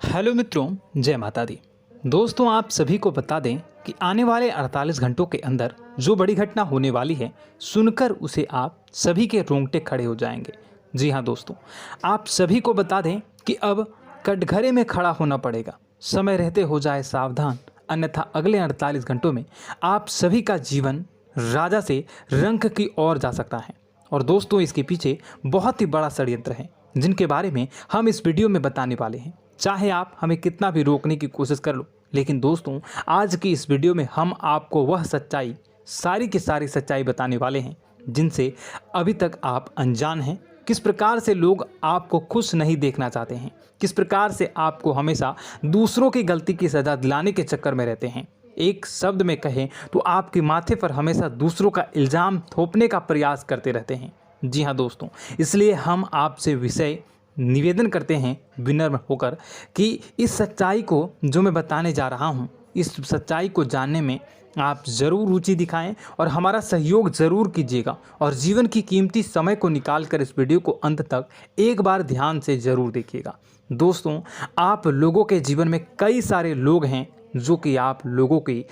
Hello मित्रों, जय माता दी। दोस्तों, आप सभी को बता दें कि आने वाले 48 घंटों के अंदर जो बड़ी घटना होने वाली है, सुनकर उसे आप सभी के रोंगटे खड़े हो जाएंगे। जी हाँ दोस्तों, आप सभी को बता दें कि अब कटघरे में खड़ा होना पड़ेगा। समय रहते हो जाए सावधान, अन्यथा अगले 48 घंटों में आप सभी का जीवन राजा से रंक की ओर जा सकता है। और दोस्तों, इसके पीछे बहुत ही बड़ा षड्यंत्र है, जिनके बारे में हम इस वीडियो में बताने वाले हैं। चाहे आप हमें कितना भी रोकने की कोशिश कर लो, लेकिन दोस्तों, आज की इस वीडियो में हम आपको वह सच्चाई, सारी की सारी सच्चाई बताने वाले हैं जिनसे अभी तक आप अनजान हैं। किस प्रकार से लोग आपको खुश नहीं देखना चाहते हैं, किस प्रकार से आपको हमेशा दूसरों की गलती की सज़ा दिलाने के चक्कर में रहते हैं। एक शब्द में कहें तो आपके माथे पर हमेशा दूसरों का इल्ज़ाम थोपने का प्रयास करते रहते हैं। जी हाँ दोस्तों, इसलिए हम आपसे विषय निवेदन करते हैं विनम्र होकर कि इस सच्चाई को जो मैं बताने जा रहा हूँ, इस सच्चाई को जानने में आप ज़रूर रुचि दिखाएं और हमारा सहयोग ज़रूर कीजिएगा। और जीवन की कीमती समय को निकाल कर इस वीडियो को अंत तक एक बार ध्यान से ज़रूर देखिएगा। दोस्तों, आप लोगों के जीवन में कई सारे लोग हैं जो कि आप लोगों की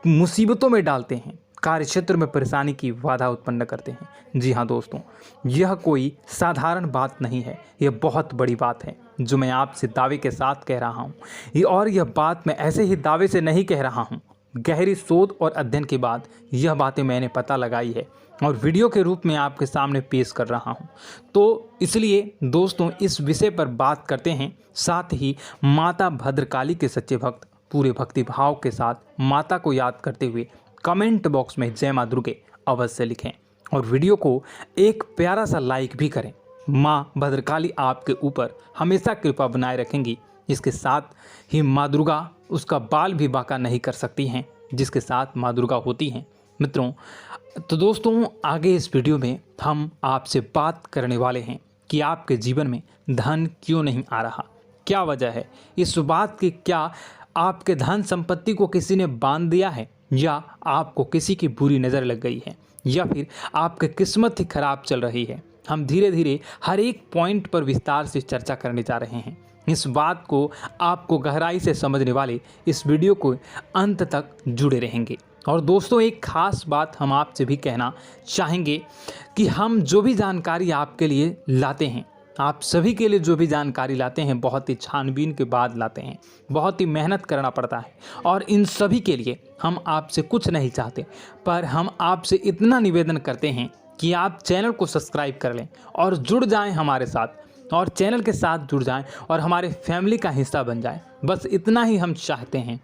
मुसीबतों में डालते हैं, कार्य क्षेत्र में परेशानी की बाधा उत्पन्न करते हैं। जी हाँ दोस्तों, यह कोई साधारण बात नहीं है, यह बहुत बड़ी बात है जो मैं आपसे दावे के साथ कह रहा हूँ। और यह बात मैं ऐसे ही दावे से नहीं कह रहा हूँ, गहरी शोध और अध्ययन के बाद यह बातें मैंने पता लगाई है और वीडियो के रूप में आपके सामने पेश कर रहा हूँ। तो इसलिए दोस्तों, इस विषय पर बात करते हैं। साथ ही माता भद्रकाली के सच्चे भक्त पूरे भक्ति भाव के साथ माता को याद करते हुए कमेंट बॉक्स में जय मां दुर्गे अवश्य लिखें और वीडियो को एक प्यारा सा लाइक भी करें। माँ भद्रकाली आपके ऊपर हमेशा कृपा बनाए रखेंगी। इसके साथ ही माँ दुर्गा उसका बाल भी बांका नहीं कर सकती हैं, जिसके साथ माँ दुर्गा होती हैं। मित्रों, तो दोस्तों, आगे इस वीडियो में हम आपसे बात करने वाले हैं कि आपके जीवन में धन क्यों नहीं आ रहा, क्या वजह है इस बात की। क्या आपके धन संपत्ति को किसी ने बांध दिया है, या आपको किसी की बुरी नज़र लग गई है, या फिर आपकी किस्मत ही खराब चल रही है। हम धीरे धीरे हर एक पॉइंट पर विस्तार से चर्चा करने जा रहे हैं। इस बात को आपको गहराई से समझने वाले इस वीडियो को अंत तक जुड़े रहेंगे। और दोस्तों, एक खास बात हम आपसे भी कहना चाहेंगे कि हम जो भी जानकारी आपके लिए लाते हैं, आप सभी के लिए जो भी जानकारी लाते हैं, बहुत ही छानबीन के बाद लाते हैं, बहुत ही मेहनत करना पड़ता है। और इन सभी के लिए हम आपसे कुछ नहीं चाहते, पर हम आपसे इतना निवेदन करते हैं कि आप चैनल को सब्सक्राइब कर लें और जुड़ जाएं हमारे साथ, और चैनल के साथ जुड़ जाएं और हमारे फैमिली का हिस्सा बन जाएं। बस इतना ही हम चाहते हैं।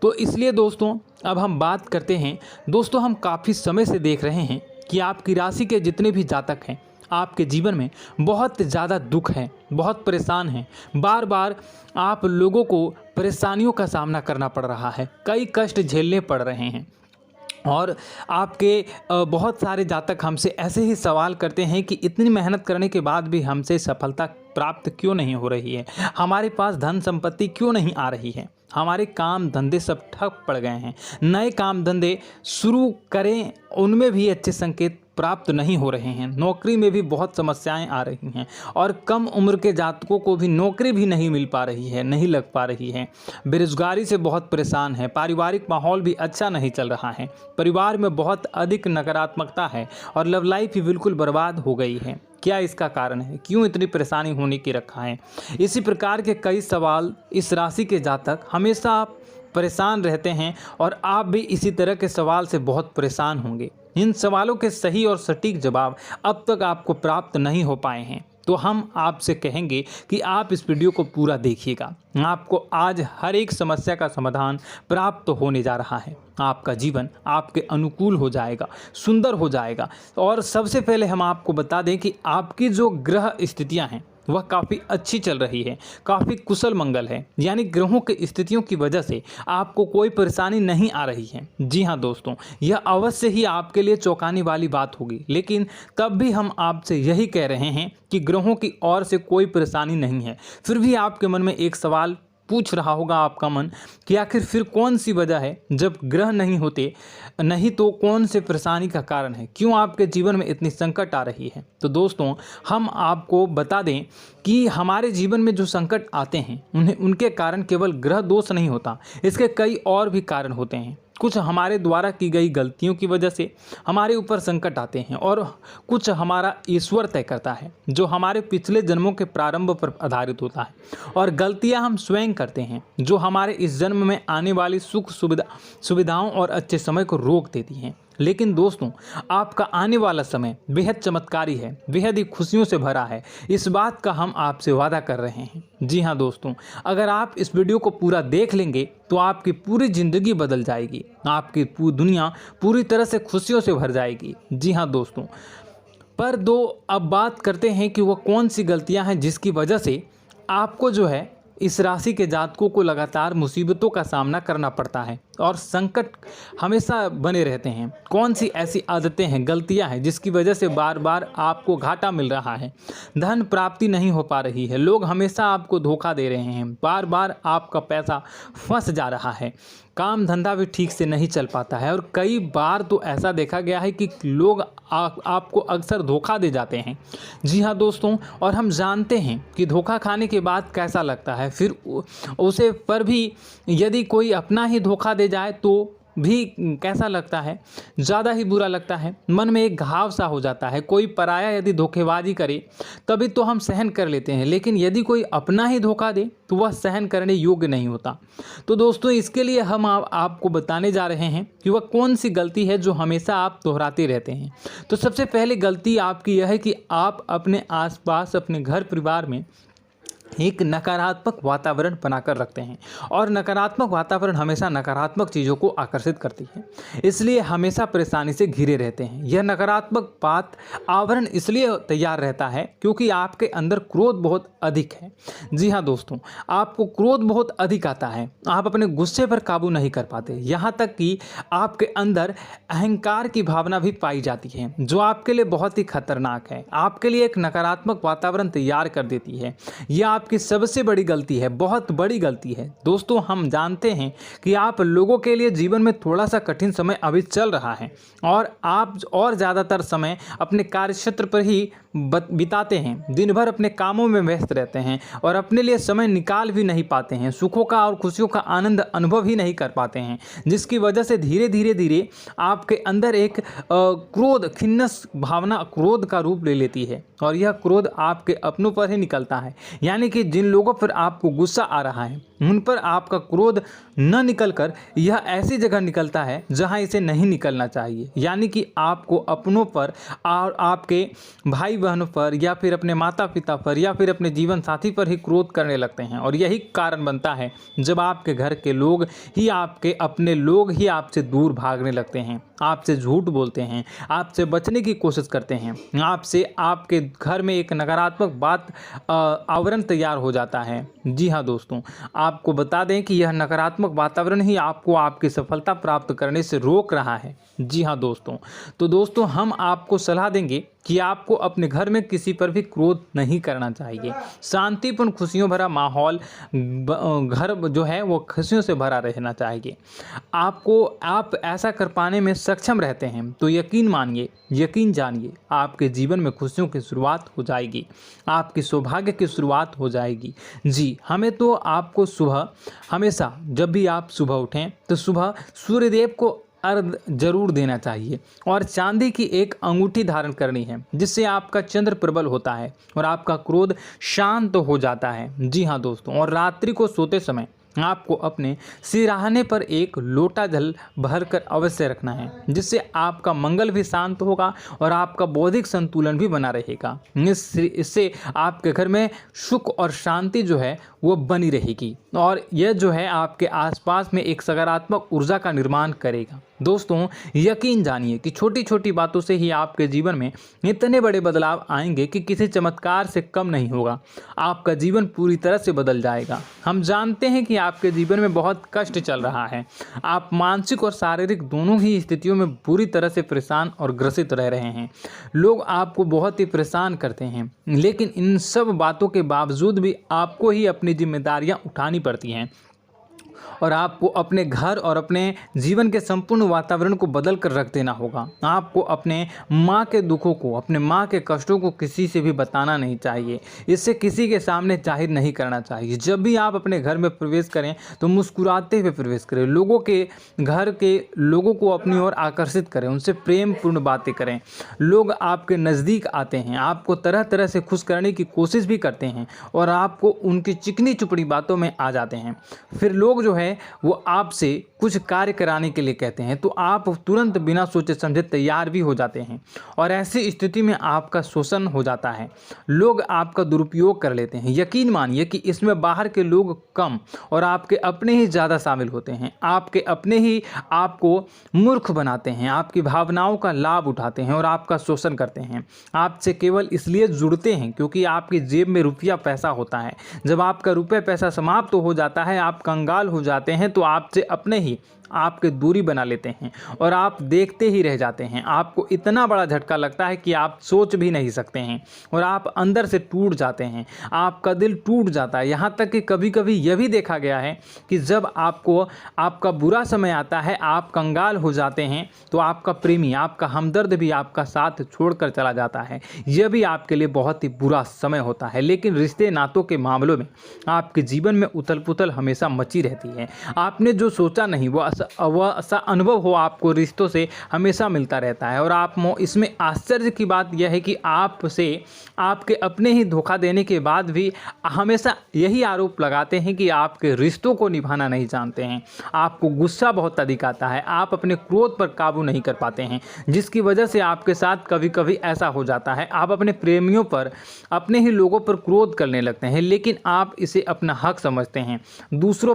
तो इसलिए दोस्तों, अब हम बात करते हैं। दोस्तों, हम काफ़ी समय से देख रहे हैं कि आपकी राशि के जितने भी जातक हैं, आपके जीवन में बहुत ज़्यादा दुख है, बहुत परेशान हैं। बार बार आप लोगों को परेशानियों का सामना करना पड़ रहा है, कई कष्ट झेलने पड़ रहे हैं। और आपके बहुत सारे जातक हमसे ऐसे ही सवाल करते हैं कि इतनी मेहनत करने के बाद भी हमसे सफलता प्राप्त क्यों नहीं हो रही है, हमारे पास धन संपत्ति क्यों नहीं आ रही है, हमारे काम धंधे सब ठप पड़ गए हैं, नए काम धंधे शुरू करें उनमें भी अच्छे संकेत प्राप्त नहीं हो रहे हैं, नौकरी में भी बहुत समस्याएं आ रही हैं, और कम उम्र के जातकों को भी नौकरी भी नहीं मिल पा रही है, नहीं लग पा रही है, बेरोजगारी से बहुत परेशान है, पारिवारिक माहौल भी अच्छा नहीं चल रहा है, परिवार में बहुत अधिक नकारात्मकता है और लव लाइफ भी बिल्कुल बर्बाद हो गई है। क्या इसका कारण है, क्यों इतनी परेशानी होने की रखा है? इसी प्रकार के कई सवाल इस राशि के जातक हमेशा परेशान रहते हैं, और आप भी इसी तरह के सवाल से बहुत परेशान होंगे। इन सवालों के सही और सटीक जवाब अब तक आपको प्राप्त नहीं हो पाए हैं, तो हम आपसे कहेंगे कि आप इस वीडियो को पूरा देखिएगा। आपको आज हर एक समस्या का समाधान प्राप्त होने जा रहा है। आपका जीवन आपके अनुकूल हो जाएगा, सुंदर हो जाएगा। और सबसे पहले हम आपको बता दें कि आपकी जो ग्रह स्थितियां हैं वह काफ़ी अच्छी चल रही है, काफ़ी कुशल मंगल है, यानी ग्रहों की स्थितियों की वजह से आपको कोई परेशानी नहीं आ रही है। जी हाँ दोस्तों, यह अवश्य ही आपके लिए चौंकाने वाली बात होगी, लेकिन तब भी हम आपसे यही कह रहे हैं कि ग्रहों की ओर से कोई परेशानी नहीं है। फिर भी आपके मन में एक सवाल पूछ रहा होगा आपका मन कि आखिर फिर कौन सी वजह है, जब ग्रह नहीं होते नहीं तो कौन से परेशानी का कारण है, क्यों आपके जीवन में इतनी संकट आ रही है। तो दोस्तों हम आपको बता दें कि हमारे जीवन में जो संकट आते हैं उनके कारण केवल ग्रह दोष नहीं होता, इसके कई और भी कारण होते हैं। कुछ हमारे द्वारा की गई गलतियों की वजह से हमारे ऊपर संकट आते हैं और कुछ हमारा ईश्वर तय करता है, जो हमारे पिछले जन्मों के प्रारंभ पर आधारित होता है। और गलतियां हम स्वयं करते हैं, जो हमारे इस जन्म में आने वाली सुख सुविधाओं और अच्छे समय को रोक देती हैं। लेकिन दोस्तों आपका आने वाला समय बेहद चमत्कारी है, बेहद ही खुशियों से भरा है, इस बात का हम आपसे वादा कर रहे हैं। जी हाँ दोस्तों, अगर आप इस वीडियो को पूरा देख लेंगे तो आपकी पूरी ज़िंदगी बदल जाएगी, आपकी पूरी दुनिया पूरी तरह से खुशियों से भर जाएगी। जी हाँ दोस्तों, पर अब बात करते हैं कि वह कौन सी गलतियां हैं जिसकी वजह से आपको जो है इस राशि के जातकों को लगातार मुसीबतों का सामना करना पड़ता है और संकट हमेशा बने रहते हैं। कौन सी ऐसी आदतें हैं, गलतियां हैं जिसकी वजह से बार बार आपको घाटा मिल रहा है, धन प्राप्ति नहीं हो पा रही है, लोग हमेशा आपको धोखा दे रहे हैं, बार बार आपका पैसा फंस जा रहा है, काम धंधा भी ठीक से नहीं चल पाता है और कई बार तो ऐसा देखा गया है कि लोग आपको अक्सर धोखा दे जाते हैं। जी हाँ दोस्तों, और हम जानते हैं कि धोखा खाने के बाद कैसा लगता है, फिर उसे पर भी यदि कोई अपना ही धोखा दे जाए तो भी कैसा लगता है, ज़्यादा ही बुरा लगता है, मन में एक घाव सा हो जाता है। कोई पराया यदि धोखेबाजी करे तभी तो हम सहन कर लेते हैं, लेकिन यदि कोई अपना ही धोखा दे तो वह सहन करने योग्य नहीं होता। तो दोस्तों इसके लिए हम आपको बताने जा रहे हैं कि वह कौन सी गलती है जो हमेशा आप दोहराते रहते हैं। तो सबसे पहले गलती आपकी यह है कि आप अपने आसपास, अपने घर परिवार में एक नकारात्मक वातावरण बनाकर रखते हैं और नकारात्मक वातावरण हमेशा नकारात्मक चीज़ों को आकर्षित करती है, इसलिए हमेशा परेशानी से घिरे रहते हैं। यह नकारात्मक आवरण इसलिए तैयार रहता है क्योंकि आपके अंदर क्रोध बहुत अधिक है। जी हाँ दोस्तों, आपको क्रोध बहुत अधिक आता है, आप अपने गुस्से पर काबू नहीं कर पाते, यहाँ तक कि आपके अंदर अहंकार की भावना भी पाई जाती है, जो आपके लिए बहुत ही खतरनाक है, आपके लिए एक नकारात्मक वातावरण तैयार कर देती है। यह आपकी सबसे बड़ी गलती है, बहुत बड़ी गलती है। दोस्तों हम जानते हैं कि आप लोगों के लिए जीवन में थोड़ा सा कठिन समय अभी चल रहा है और आप और ज़्यादातर समय अपने कार्यक्षेत्र पर ही बिताते हैं, दिन भर अपने कामों में व्यस्त रहते हैं और अपने लिए समय निकाल भी नहीं पाते हैं, सुखों का और खुशियों का आनंद अनुभव ही नहीं कर पाते हैं, जिसकी वजह से धीरे धीरे आपके अंदर एक क्रोध, खिन्नस भावना क्रोध का रूप ले लेती है और यह क्रोध आपके अपनों पर ही निकलता है। यानी कि जिन लोगों पर आपको गुस्सा आ रहा है उन पर आपका क्रोध न निकलकर यह ऐसी जगह निकलता है जहां इसे नहीं निकलना चाहिए। यानी कि आपको अपनों पर और आपके भाई बहनों पर या फिर अपने माता पिता पर या फिर अपने जीवन साथी पर ही क्रोध करने लगते हैं और यही कारण बनता है जब आपके घर के लोग ही, आपके अपने लोग ही आपसे दूर भागने लगते हैं, आपसे झूठ बोलते हैं, आपसे बचने की कोशिश करते हैं, आपसे आपके घर में एक नकारात्मक आवरण तैयार हो जाता है। जी हाँ दोस्तों, आपको बता दें कि यह नकारात्मक वातावरण ही आपको आपकी सफलता प्राप्त करने से रोक रहा है। जी हाँ दोस्तों, तो दोस्तों हम आपको सलाह देंगे कि आपको अपने घर में किसी पर भी क्रोध नहीं करना चाहिए। शांतिपूर्ण खुशियों भरा माहौल, घर जो है वो खुशियों से भरा रहना चाहिए। आप ऐसा कर पाने में सक्षम रहते हैं तो यकीन मानिए, यकीन जानिए, आपके जीवन में खुशियों की शुरुआत हो जाएगी, आपकी सौभाग्य की शुरुआत हो जाएगी। जी, हमें तो आपको सुबह हमेशा जब भी आप सुबह उठें तो सुबह सूर्यदेव को अर्घ जरूर देना चाहिए और चांदी की एक अंगूठी धारण करनी है, जिससे आपका चंद्र प्रबल होता है और आपका क्रोध शांत हो जाता है। जी हाँ दोस्तों, और रात्रि को सोते समय आपको अपने सिरहाने पर एक लोटा जल भरकर अवश्य रखना है, जिससे आपका मंगल भी शांत होगा और आपका बौद्धिक संतुलन भी बना रहेगा। इससे आपके घर में सुख और शांति जो है वो बनी रहेगी और यह जो है आपके आसपास में एक सकारात्मक ऊर्जा का निर्माण करेगा। दोस्तों, यकीन जानिए कि छोटी छोटी बातों से ही आपके जीवन में इतने बड़े बदलाव आएंगे कि किसी चमत्कार से कम नहीं होगा। आपका जीवन पूरी तरह से बदल जाएगा। हम जानते हैं कि आपके जीवन में बहुत कष्ट चल रहा है। आप मानसिक और शारीरिक दोनों ही स्थितियों में पूरी तरह से परेशान और ग्रसित रह रहे हैं। लोग आपको बहुत ही परेशान करते हैं, लेकिन इन सब बातों के बावजूद भी आपको ही अपनी जिम्मेदारियां उठानी पड़ती हैं और आपको अपने घर और अपने जीवन के संपूर्ण वातावरण को बदल कर रख देना होगा। आपको अपने माँ के दुखों को, अपने माँ के कष्टों को किसी से भी बताना नहीं चाहिए। इससे किसी के सामने जाहिर नहीं करना चाहिए। जब भी आप अपने घर में प्रवेश करें तो मुस्कुराते हुए प्रवेश करें। लोगों के घर के लोगों को अपनी ओर आकर्षित करें, उनसे प्रेम पूर्ण बातें करें। लोग आपके नज़दीक आते हैं, आपको तरह तरह से खुश करने की कोशिश भी करते हैं और आपको उनकी चिकनी चुपड़ी बातों में आ जाते हैं। फिर लोग जो है वो आपसे कुछ कार्य कराने के लिए कहते हैं तो आप तुरंत बिना सोचे समझे तैयार भी हो जाते हैं और ऐसी स्थिति में आपका शोषण हो जाता है। लोग आपका दुरुपयोग कर लेते हैं। यकीन मानिए कि इसमें बाहर के लोग कम और आपके अपने ही ज़्यादा शामिल होते हैं। आपके अपने ही आपको मूर्ख बनाते हैं, आपकी भावनाओं का लाभ उठाते हैं और आपका शोषण करते हैं। आपसे केवल इसलिए जुड़ते हैं क्योंकि आपकी जेब में रुपया पैसा होता है। जब आपका रुपया पैसा समाप्त हो जाता है, आप कंगाल हो जाते हैं तो आपसे अपने ही आपके दूरी बना लेते हैं और आप देखते ही रह जाते हैं। आपको इतना बड़ा झटका लगता है कि आप सोच भी नहीं सकते हैं और आप अंदर से टूट जाते हैं। आपका दिल टूट जाता है। यहाँ तक कि कभी कभी यह भी देखा गया है कि जब आपको आपका बुरा समय आता है, आप कंगाल हो जाते हैं तो आपका प्रेमी, आपका हमदर्द भी आपका साथ छोड़कर चला जाता है। यह भी आपके लिए बहुत ही बुरा समय होता है। लेकिन रिश्ते नातों के मामलों में आपके जीवन में उथल पुथल हमेशा मची रहती है। आपने जो सोचा नहीं वह ऐसा अनुभव हो आपको रिश्तों से हमेशा मिलता रहता है। और आप इसमें आश्चर्य की बात यह है कि आपसे आपके अपने ही धोखा देने के बाद भी हमेशा यही आरोप लगाते हैं कि आपके रिश्तों को निभाना नहीं जानते हैं। आपको गुस्सा बहुत अधिक आता है, आप अपने क्रोध पर काबू नहीं कर पाते हैं, जिसकी वजह से आपके साथ कभी कभी ऐसा हो जाता है आप अपने प्रेमियों पर, अपने ही लोगों पर क्रोध करने लगते हैं, लेकिन आप इसे अपना हक समझते हैं। दूसरों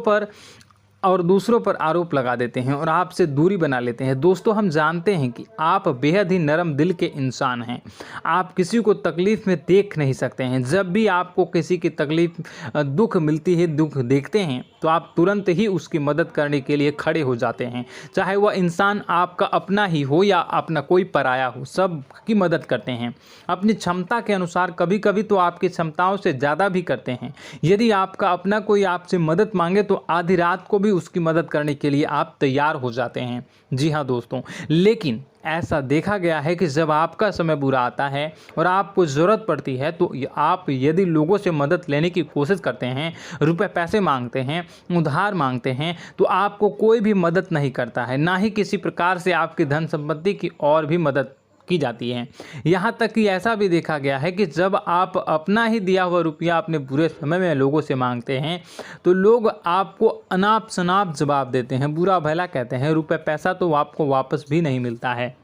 पर आरोप लगा देते हैं और आपसे दूरी बना लेते हैं। दोस्तों, हम जानते हैं कि आप बेहद ही नरम दिल के इंसान हैं। आप किसी को तकलीफ में देख नहीं सकते हैं। जब भी आपको किसी की तकलीफ, दुख मिलती है, दुख देखते हैं तो आप तुरंत ही उसकी मदद करने के लिए खड़े हो जाते हैं। चाहे वह इंसान आपका अपना ही हो या अपना कोई पराया हो, सब की मदद करते हैं अपनी क्षमता के अनुसार। कभी कभी तो आपकी क्षमताओं से ज़्यादा भी करते हैं। यदि आपका अपना कोई आपसे मदद मांगे तो आधी रात को भी उसकी मदद करने के लिए आप तैयार हो जाते हैं। जी हाँ दोस्तों, लेकिन ऐसा देखा गया है कि जब आपका समय बुरा आता है और आपको ज़रूरत पड़ती है तो आप यदि लोगों से मदद लेने की कोशिश करते हैं, रुपए पैसे मांगते हैं, उधार मांगते हैं, तो आपको कोई भी मदद नहीं करता है। ना ही किसी प्रकार से आपकी धन संपत्ति की और भी मदद की जाती है। यहाँ तक कि ऐसा भी देखा गया है कि जब आप अपना ही दिया हुआ रुपया अपने बुरे समय में लोगों से मांगते हैं तो लोग आपको अनाप शनाप जवाब देते हैं, बुरा भला कहते हैं। रुपये पैसा तो आपको वापस भी नहीं मिलता है।